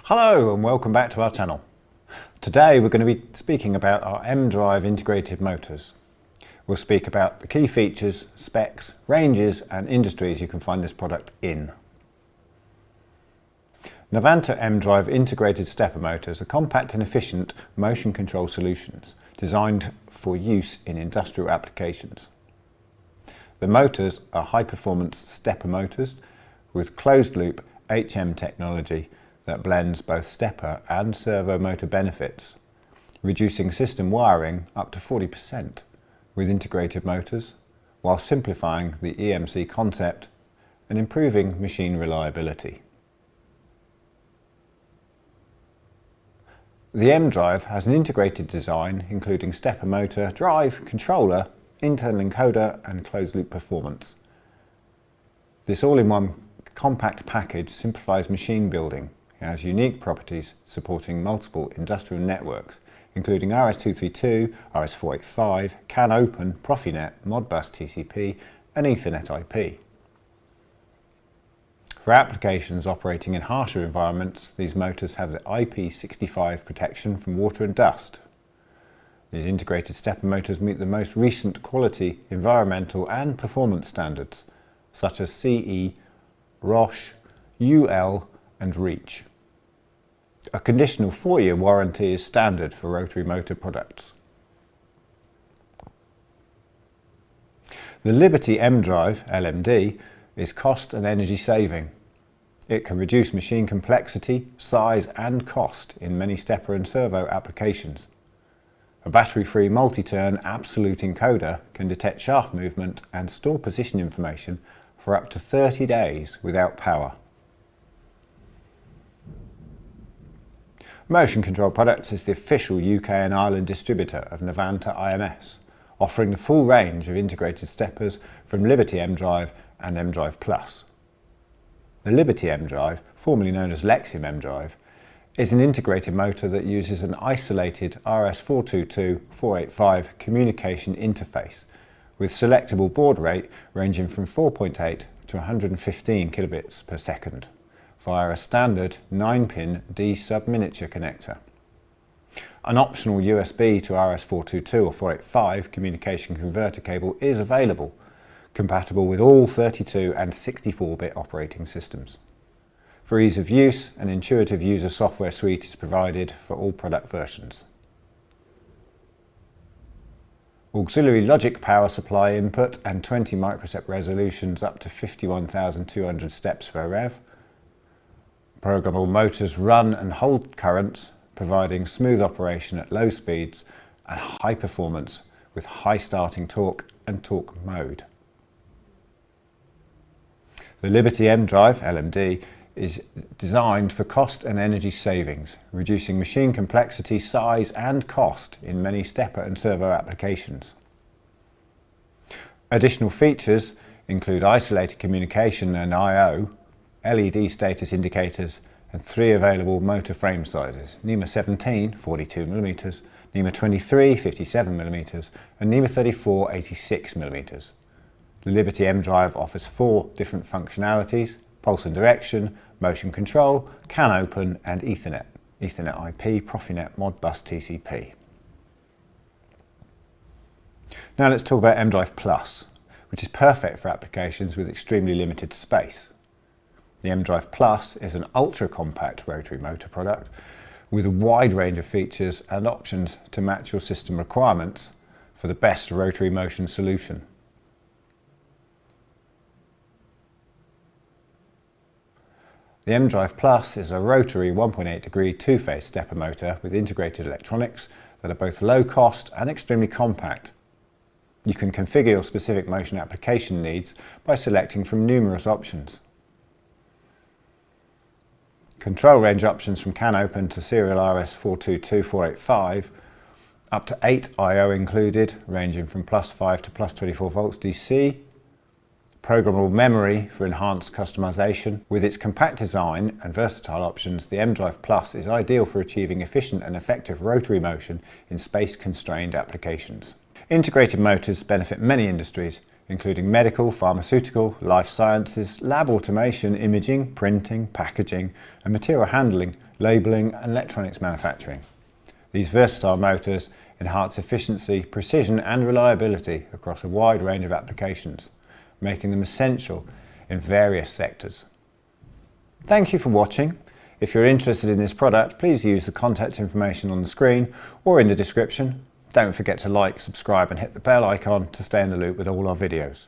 Hello and welcome back to our channel. Today we're going to be speaking about our MDrive Integrated Motors. We'll speak about the key features, specs, ranges and industries you can find this product in. Novanta MDrive Integrated Stepper Motors are compact and efficient motion control solutions designed for use in industrial applications. The motors are high-performance stepper motors with closed-loop HM technology that blends both stepper and servo motor benefits, reducing system wiring up to 40% with integrated motors, while simplifying the EMC concept and improving machine reliability. The MDrive has an integrated design including stepper motor, drive, controller, internal encoder and closed-loop performance. This all-in-one compact package simplifies machine building. It has unique properties supporting multiple industrial networks, including RS-232, RS-485, CAN Open, Profinet, Modbus TCP, and Ethernet IP. For applications operating in harsher environments, these motors have the IP65 protection from water and dust. These integrated stepper motors meet the most recent quality, environmental and performance standards, such as CE, ROCH, UL, and REACH. A conditional 4-year warranty is standard for rotary motor products. The Liberty MDrive LMD is cost and energy saving. It can reduce machine complexity, size and cost in many stepper and servo applications. A battery-free multi-turn absolute encoder can detect shaft movement and store position information for up to 30 days without power. Motion Control Products is the official UK and Ireland distributor of Novanta IMS, offering the full range of integrated steppers from Liberty MDrive and MDrive Plus. The Liberty MDrive, formerly known as Lexium MDrive, is an integrated motor that uses an isolated RS-422/485 communication interface with selectable baud rate ranging from 4.8 to 115 kilobits per second via a standard 9-pin D sub-miniature connector. An optional USB to RS-422 or 485 communication converter cable is available, compatible with all 32 and 64-bit operating systems. For ease of use, an intuitive user software suite is provided for all product versions. Auxiliary logic power supply input and 20 microsecond resolutions up to 51,200 steps per rev. Programmable motors run and hold currents, providing smooth operation at low speeds and high performance with high starting torque and torque mode. The Liberty MDrive LMD is designed for cost and energy savings, reducing machine complexity, size and cost in many stepper and servo applications. Additional features include isolated communication and I/O, LED status indicators and 3 available motor frame sizes, NEMA 17 42mm, NEMA 23 57mm and NEMA 34 86mm. The Liberty MDrive offers 4 different functionalities: pulse and direction, motion control, CAN Open and Ethernet, Ethernet IP, Profinet, Modbus TCP. Now let's talk about MDrive Plus, which is perfect for applications with extremely limited space. The MDrive Plus is an ultra-compact rotary motor product with a wide range of features and options to match your system requirements for the best rotary motion solution. The MDrive Plus is a rotary 1.8 degree two-phase stepper motor with integrated electronics that are both low cost and extremely compact. You can configure your specific motion application needs by selecting from numerous options. Control range options from CAN Open to serial RS-422/485, up to 8 I/O included, ranging from +5 to +24 volts DC. Programmable memory for enhanced customization. With its compact design and versatile options, the MDrive Plus is ideal for achieving efficient and effective rotary motion in space-constrained applications. Integrated motors benefit many industries, including medical, pharmaceutical, life sciences, lab automation, imaging, printing, packaging, and material handling, labelling and electronics manufacturing. These versatile motors enhance efficiency, precision and reliability across a wide range of applications, making them essential in various sectors. Thank you for watching. If you're interested in this product, please use the contact information on the screen or in the description. Don't forget to like, subscribe and hit the bell icon to stay in the loop with all our videos.